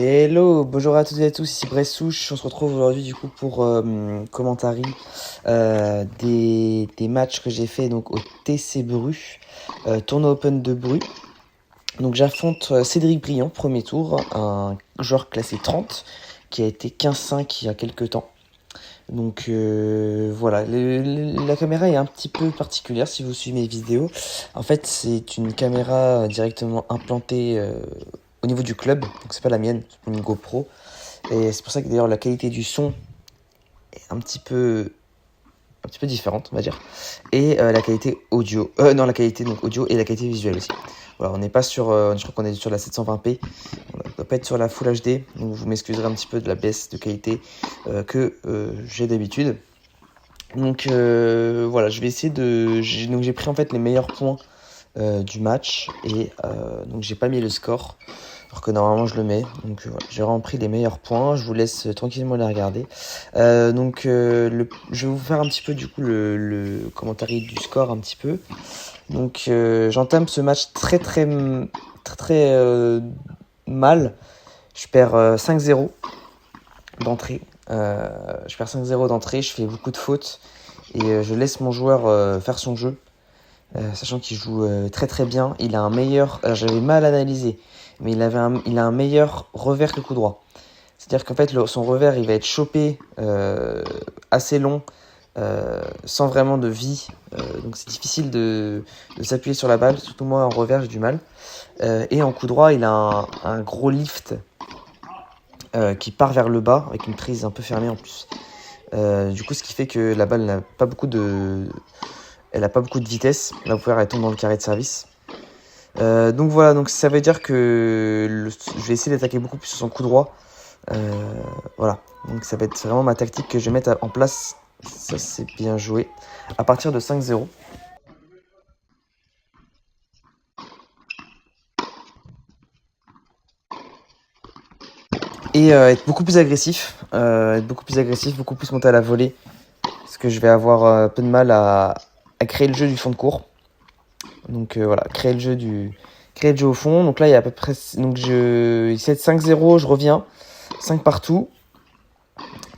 Hello, bonjour à toutes et à tous, ici Bressouche. On se retrouve aujourd'hui du coup pour commentary des matchs que j'ai fait donc au TC Bru, tournoi Open de Bru. Donc j'affronte Cédric Briand, premier tour, un joueur classé 30 qui a été 15-5 il y a quelques temps. Donc voilà, la caméra est un petit peu particulière si vous suivez mes vidéos. En fait, c'est une caméra directement implantée au niveau du club, donc c'est pas la mienne, c'est une GoPro. Et c'est pour ça que d'ailleurs la qualité du son est un petit peu différente, on va dire. Et la qualité audio, non, la qualité donc audio et la qualité visuelle aussi. Voilà, on n'est pas sur, je crois qu'on est sur la 720p, on ne doit pas être sur la Full HD, donc vous m'excuserez un petit peu de la baisse de qualité que j'ai d'habitude. Donc voilà, je vais essayer donc j'ai pris en fait les meilleurs points du match et donc j'ai pas mis le score alors que normalement je le mets. Donc voilà, j'ai vraiment pris les meilleurs points. Je vous laisse tranquillement les regarder. Je vais vous faire un petit peu du coup le commentaire du score un petit peu. Donc j'entame ce match très mal. Je perds 5-0 d'entrée. Je perds 5-0 d'entrée. Je fais beaucoup de fautes et je laisse mon joueur faire son jeu. Sachant qu'il joue très bien. Il a un meilleur, alors j'avais mal analysé, mais il a un meilleur revers que coup droit. C'est-à-dire qu'en fait son revers il va être chopé assez long, sans vraiment de vie, donc c'est difficile de s'appuyer sur la balle, surtout moi en revers j'ai du mal. Et en coup droit il a un gros lift qui part vers le bas avec une prise un peu fermée en plus. Du coup ce qui fait que la balle n'a pas beaucoup de... Elle n'a pas beaucoup de vitesse, là vous pouvez elle tombe dans le carré de service. Donc voilà, donc ça veut dire que je vais essayer d'attaquer beaucoup plus sur son coup droit. Voilà, donc ça va être vraiment ma tactique que je vais mettre en place. Ça c'est bien joué. À partir de 5-0. Et être beaucoup plus agressif, beaucoup plus monter à la volée. Parce que je vais avoir un peu de mal à créer le jeu du fond de cours. Donc voilà, créer le jeu au fond. Donc là, il y a à peu près... Donc il 5-0, je reviens. 5 partout.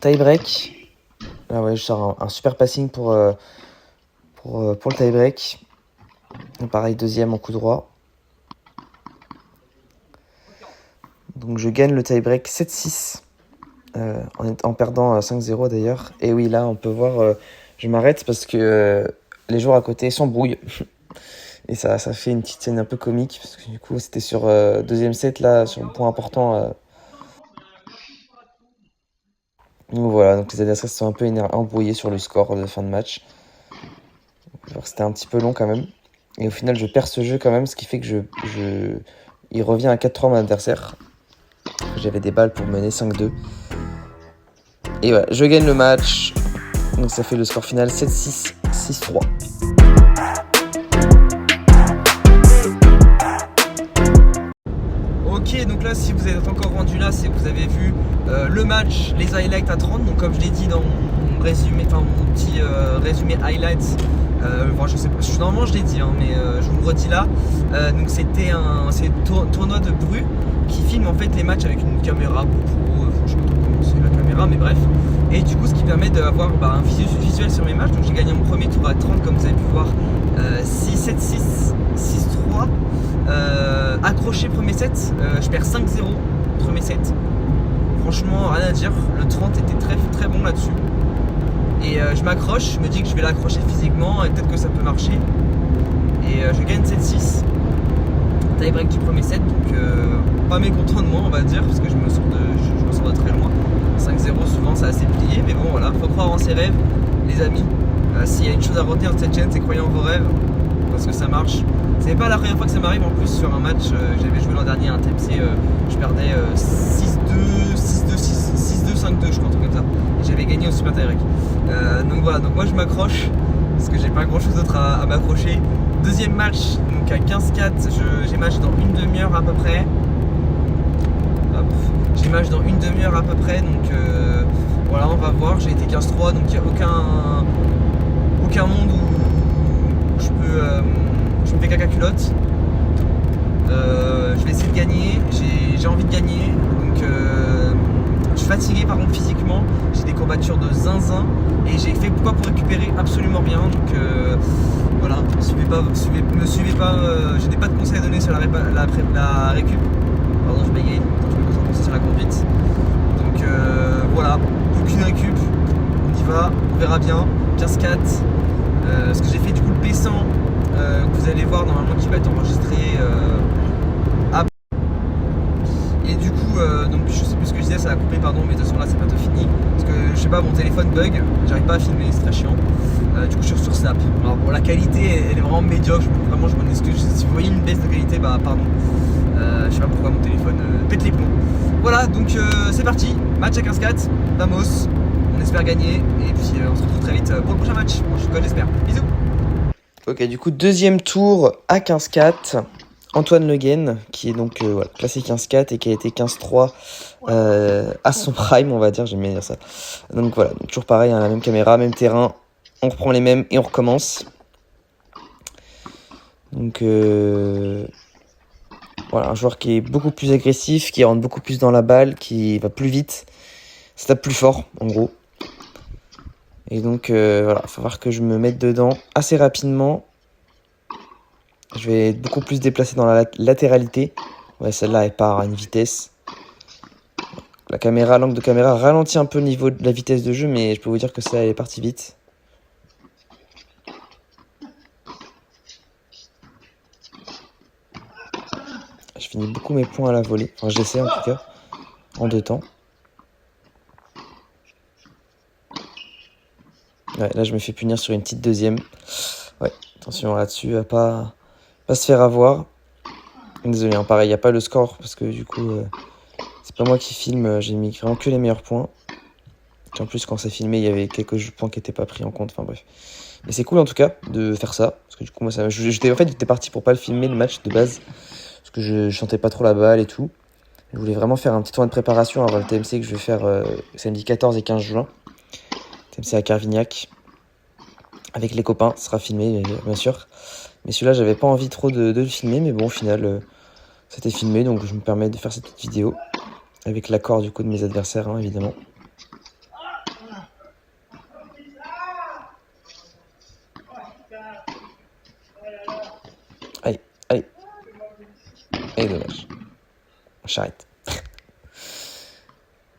Tie break. Ah ouais, je sors un super passing pour le tie break. Pareil, deuxième en coup droit. Donc je gagne le tie break 7-6. En perdant 5-0 d'ailleurs. Et oui, là, on peut voir... je m'arrête parce que les joueurs à côté s'embrouillent. Et ça fait une petite scène un peu comique, parce que du coup, c'était sur deuxième set, là, sur le point important. Donc voilà, donc les adversaires se sont un peu embrouillés sur le score de fin de match. Alors, c'était un petit peu long quand même. Et au final, je perds ce jeu quand même, ce qui fait que il revient à 4-3 mon adversaire. J'avais des balles pour mener 5-2. Et voilà, je gagne le match. Donc ça fait le score final 7-6, 6-3. Ok, donc là si vous êtes encore rendu là, c'est que vous avez vu le match, les highlights à 30. Donc comme je l'ai dit dans mon résumé, enfin mon petit résumé highlights, je sais pas, normalement je l'ai dit, hein, mais je vous le redis là. Donc c'est tournoi de Bru qui filme en fait les matchs avec une caméra GoPro, je sais pas trop comment c'est la caméra, mais bref. Et du coup ce qui permet d'avoir un visuel sur mes matchs. Donc j'ai gagné mon premier tour à 30 comme vous avez pu voir, 6-7-6, 6-3. Accroché premier set, je perds 5-0 premier set. Franchement rien à dire, le 30 était très bon là-dessus. Et je m'accroche, je me dis que je vais l'accrocher physiquement et peut-être que ça peut marcher. Et je gagne 7-6. Tie break du premier set, donc pas mécontent de moi on va dire, parce que je me sors de très loin. 5-0 souvent c'est assez plié, mais bon voilà, faut croire en ses rêves les amis. S'il y a une chose à retenir de cette chaîne, c'est croyez en vos rêves, parce que ça marche. C'est pas la première fois que ça m'arrive en plus sur un match. J'avais joué l'an dernier à un TMC, je perdais 6-2, 6-2, 5-2 je crois, un truc comme ça. Et j'avais gagné au Super Tie Break. Donc voilà, donc moi je m'accroche, parce que j'ai pas grand chose d'autre à m'accrocher. Deuxième match, donc à 15-4, j'ai match dans une demi-heure à peu près. Hop, j'ai match dans une demi-heure à peu près, donc voilà, on va voir. J'ai été 15-3, donc il n'y a aucun monde où je peux... je me fais caca culotte. Je vais essayer de gagner, j'ai envie de gagner, donc je suis fatigué par contre physiquement, j'ai des courbatures de zinzin et j'ai fait quoi pour récupérer absolument rien, donc voilà, me suivez pas, je n'ai pas de conseils à donner sur la récup, pardon je bégaye, je me concentre sur la conduite, donc voilà, aucune récup, on y va, on verra bien, 15-4, ce que j'ai fait du coup le P100, que vous allez voir normalement qui va être enregistré après. Et du coup, donc je sais plus ce que je disais, ça a coupé, pardon, mais de toute façon là c'est bientôt fini. Parce que je sais pas, mon téléphone bug, j'arrive pas à filmer, c'est très chiant. Du coup je suis sur Snap. Alors bon, la qualité elle est vraiment médiocre, vraiment je m'en excuse. Si vous voyez une baisse de qualité, bah pardon. Je sais pas pourquoi mon téléphone pète les plombs. Voilà, donc c'est parti, match à 15-4, Vamos, on espère gagner. Et puis on se retrouve très vite pour le prochain match. Bon, je suis quoi, j'espère. Bisous. Ok, du coup, deuxième tour à 15-4. Antoine Le Guen, qui est donc voilà, classé 15-4 et qui a été 15-3 à son prime, on va dire, j'aime bien dire ça. Donc voilà, donc, toujours pareil, hein, la même caméra, même terrain, on reprend les mêmes et on recommence. Donc voilà, un joueur qui est beaucoup plus agressif, qui rentre beaucoup plus dans la balle, qui va plus vite, se tape plus fort, en gros. Et donc voilà, il va falloir que je me mette dedans assez rapidement. Je vais être beaucoup plus déplacé dans la latéralité. Ouais, celle-là, elle part à une vitesse. La caméra, l'angle de caméra ralentit un peu le niveau de la vitesse de jeu, mais je peux vous dire que ça, elle est partie vite. Je finis beaucoup mes points à la volée. Enfin, j'essaie en tout cas, en 2 temps. Ouais, là, je me fais punir sur une petite deuxième. Ouais, attention là-dessus, à pas se faire avoir. Désolé, hein, pareil, il n'y a pas le score, parce que du coup, c'est pas moi qui filme, j'ai mis vraiment que les meilleurs points. En plus, quand c'est filmé, il y avait quelques points qui n'étaient pas pris en compte, enfin bref. Mais c'est cool en tout cas de faire ça, parce que du coup, moi, j'étais parti pour pas le filmer, le match de base, parce que je chantais pas trop la balle et tout. Je voulais vraiment faire un petit tournoi de préparation avant le TMC que je vais faire samedi 14 et 15 juin. TMC à Carvignac, avec les copains, ça sera filmé, bien sûr. Mais celui-là, j'avais pas envie trop de le filmer, mais bon, au final, c'était filmé, donc je me permets de faire cette petite vidéo, avec l'accord du coup de mes adversaires, hein, évidemment. Allez, allez. Et dommage. J'arrête.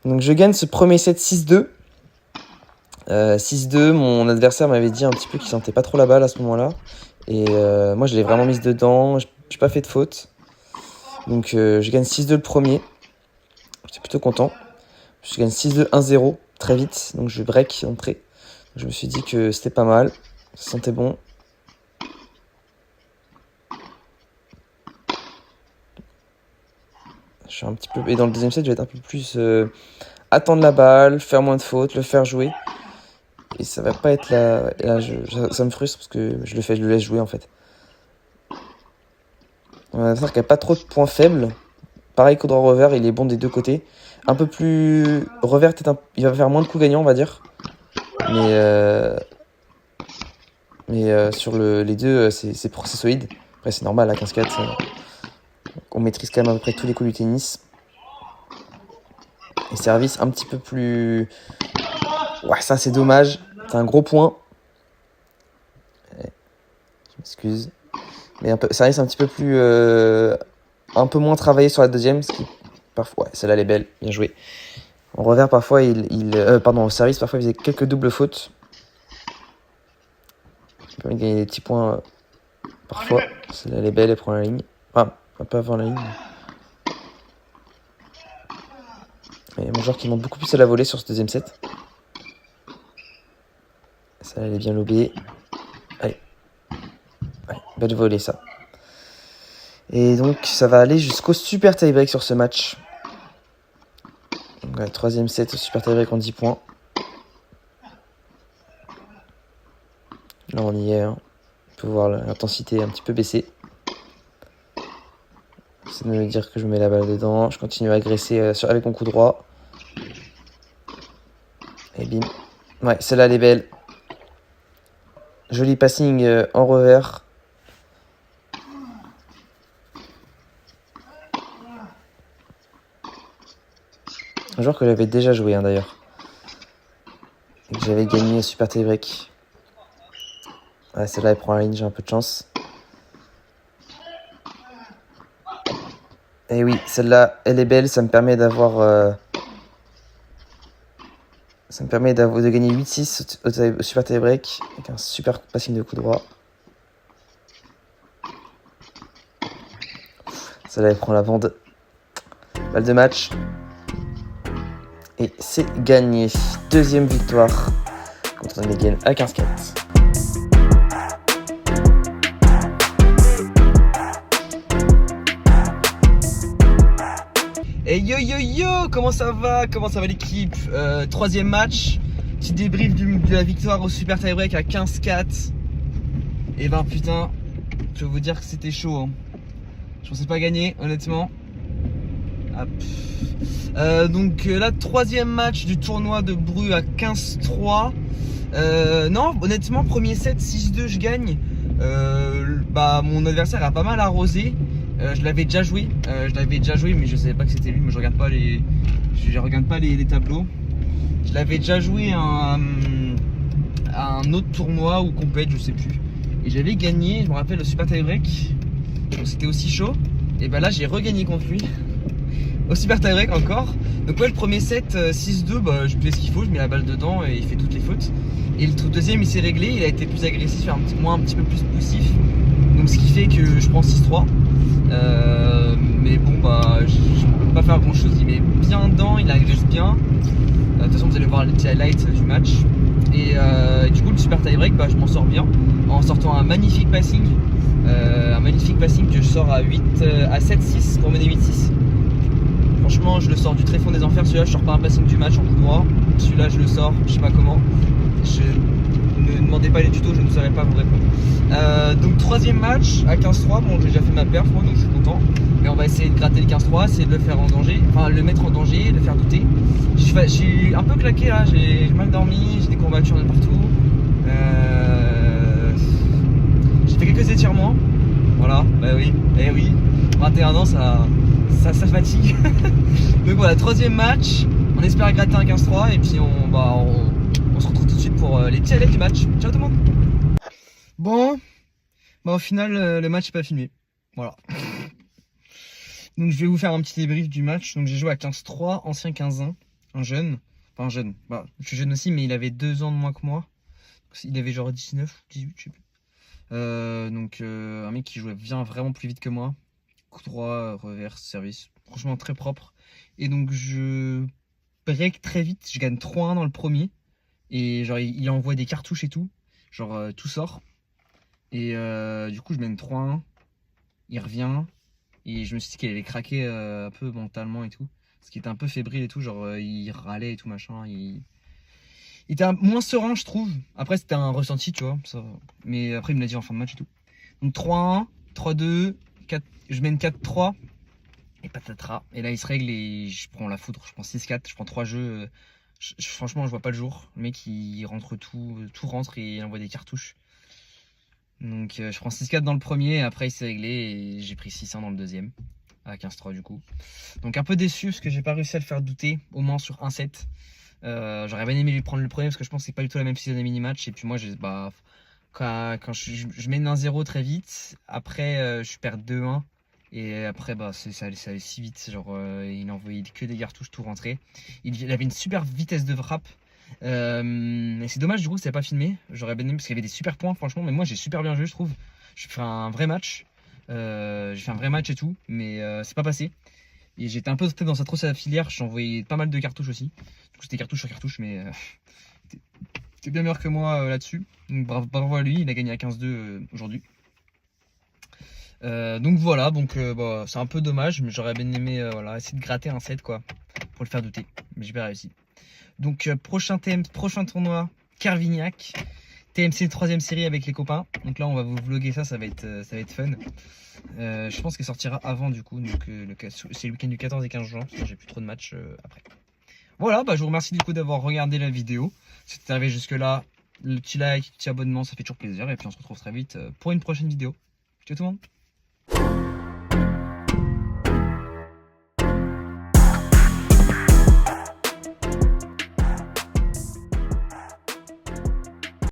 Donc je gagne ce premier set 6-2. 6-2, mon adversaire m'avait dit un petit peu qu'il sentait pas trop la balle à ce moment-là. Et moi je l'ai vraiment mise dedans, j'ai pas fait de faute. Donc je gagne 6-2 le premier. J'étais plutôt content. Je gagne 6-2, 1-0 très vite. Donc je break entrée. Je me suis dit que c'était pas mal. Ça sentait bon. Je suis un petit peu... Et dans le deuxième set, je vais être un peu plus... attendre la balle, faire moins de fautes, le faire jouer. Et ça va pas être là... Et là ça me frustre parce que je le laisse jouer en fait. On va dire qu'il n'y a pas trop de points faibles. Pareil qu'au droit revers, il est bon des deux côtés. Un peu plus... Revers, il va faire moins de coups gagnants, on va dire. Mais sur les deux, c'est solide. Après, c'est normal, à 15-4. On maîtrise quand même à peu près tous les coups du tennis. Et service un petit peu plus... Ouais, ça c'est dommage. C'est un gros point. Je m'excuse. Mais service un petit peu plus... un peu moins travaillé sur la deuxième. Ce qui, parfois, ouais, celle-là elle est belle. Bien joué. En revers, parfois, au service, parfois, il faisait quelques doubles fautes. Ça permet de gagner des petits points. Parfois, celle-là elle est belle, elle prend la ligne. Enfin, un peu avant la ligne. Et mon joueur qui monte beaucoup plus à la volée sur ce deuxième set. Ça, elle est bien lobée. Allez. Ouais, belle volée, ça. Et donc, ça va aller jusqu'au super tie-break sur ce match. Donc, ouais, troisième set, super tie-break en 10 points. Là, on y est. Hein. On peut voir l'intensité un petit peu baisser. C'est de me dire que je mets la balle dedans. Je continue à agresser avec mon coup droit. Et bim. Ouais, celle-là, elle est belle. Joli passing en revers. Un joueur que j'avais déjà joué hein, d'ailleurs. Et que j'avais gagné au super tie-break. Ouais, celle-là elle prend la ligne, j'ai un peu de chance. Et oui, celle-là, elle est belle, ça me permet d'avoir... Ça me permet de gagner 8-6 au super tie-break avec un super passing de coup droit. Celle-là, elle prend la bande. Balle de match. Et c'est gagné. Deuxième victoire contre Megan à 15-4. Et yo yo yo, comment ça va l'équipe? Troisième match, petit débrief de la victoire au super tie-break à 15-4. Et ben putain, je vais vous dire que c'était chaud hein. Je pensais pas gagner honnêtement. Donc là, troisième match du tournoi de Bru à 15-3. Non, honnêtement, premier set 6-2 je gagne. Mon adversaire a pas mal arrosé. Je l'avais déjà joué, mais je savais pas que c'était lui. Mais je regarde pas les tableaux. Je l'avais déjà joué à un autre tournoi ou compète, je sais plus. Et j'avais gagné, je me rappelle, le super tie-break. C'était aussi chaud. Et ben là, j'ai regagné contre lui. Au super tie-break encore. Donc ouais, le premier set 6-2, je fais ce qu'il faut, je mets la balle dedans et il fait toutes les fautes. Et le deuxième il s'est réglé, il a été plus agressif, un petit peu plus poussif. Donc ce qui fait que je prends 6-3. Mais bon je peux pas faire grand chose, il met bien dedans, il agresse bien. De toute façon vous allez voir les petits highlights du match. Et du coup le super tie-break, je m'en sors bien en sortant un magnifique passing. Que je sors à 7-6 pour mener 8-6. Franchement, je le sors du très fond des enfers. Celui-là, je sors pas un passing du match en coup droit. Celui-là, je le sors, je sais pas comment. Ne demandez pas les tutos, je ne saurais pas vous répondre. Donc, troisième match à 15-3. Bon, j'ai déjà fait ma perf, moi, donc je suis content. Mais on va essayer de gratter le 15-3, essayer de le faire en danger. Enfin, le mettre en danger, le faire douter. Je suis un peu claqué là, j'ai mal dormi, j'ai des courbatures de partout. J'ai fait quelques étirements. Voilà, oui, 21 ans, ça fatigue. Donc voilà, troisième match. On espère gratter un 15-3 et puis on se retrouve tout de suite pour les petits highlights du match. Ciao tout le monde. Bon, au final le match n'est pas filmé. Voilà. Donc je vais vous faire un petit débrief du match. Donc j'ai joué à 15-3, ancien 15-1, un jeune. Enfin un jeune, je suis jeune aussi mais il avait 2 ans de moins que moi. Il avait genre 19, 18, je sais plus. Un mec qui jouait bien vraiment plus vite que moi. Coup droit, reverse, service, franchement très propre. Et donc je break très vite, je gagne 3-1 dans le premier. Et genre il envoie des cartouches et tout, genre tout sort. Et du coup je mène 3-1, il revient. Et je me suis dit qu'il allait craquer un peu mentalement et tout. Parce qu'il était un peu fébrile et tout, genre il râlait et tout machin. Il était moins serein je trouve. Après c'était un ressenti tu vois, ça. Mais après il me l'a dit en fin de match et tout. Donc 3-1, 3-2, 4, je mène 4-3 et patatras. Et là il se règle et je prends la foudre, je prends 6-4, je prends 3 jeux. Franchement je vois pas le jour. Le mec il rentre tout rentre et il envoie des cartouches. Donc je prends 6-4 dans le premier, après il s'est réglé et j'ai pris 6-1 dans le deuxième. À 15-3 du coup. Donc un peu déçu parce que j'ai pas réussi à le faire douter, au moins sur un set. J'aurais bien aimé lui prendre le premier parce que je pense que c'est pas du tout la même saison des mini-matchs. Et puis moi, quand je mène 1-0 très vite, après je perds 2-1. Et après, ça allait si vite. Genre, il envoyait que des cartouches tout rentré. Il avait une super vitesse de frappe. Et c'est dommage du coup que ça n'a pas filmé. J'aurais bien aimé parce qu'il y avait des super points, franchement. Mais moi, j'ai super bien joué, je trouve. J'ai fait un vrai match. Et tout, mais c'est pas passé. Et j'étais un peu dans sa trousse à la filière, j'ai envoyé pas mal de cartouches aussi. Du coup c'était cartouche sur cartouche, mais t'es bien meilleur que moi là-dessus. Donc bravo à lui, il a gagné à 15-2 aujourd'hui. Donc voilà, c'est un peu dommage, mais j'aurais bien aimé essayer de gratter un set quoi, pour le faire douter. Mais j'ai pas réussi. Donc prochain tournoi, Carvignac. TMC 3ème série avec les copains. Donc là on va vous vlogger ça va être fun. Je pense qu'elle sortira avant du coup. Donc c'est le week-end du 14 et 15 juin. Parce que j'ai plus trop de matchs après. Voilà, je vous remercie du coup d'avoir regardé la vidéo. Si t'es arrivé jusque là, le petit like, le petit abonnement, ça fait toujours plaisir. Et puis on se retrouve très vite pour une prochaine vidéo. Ciao tout le monde.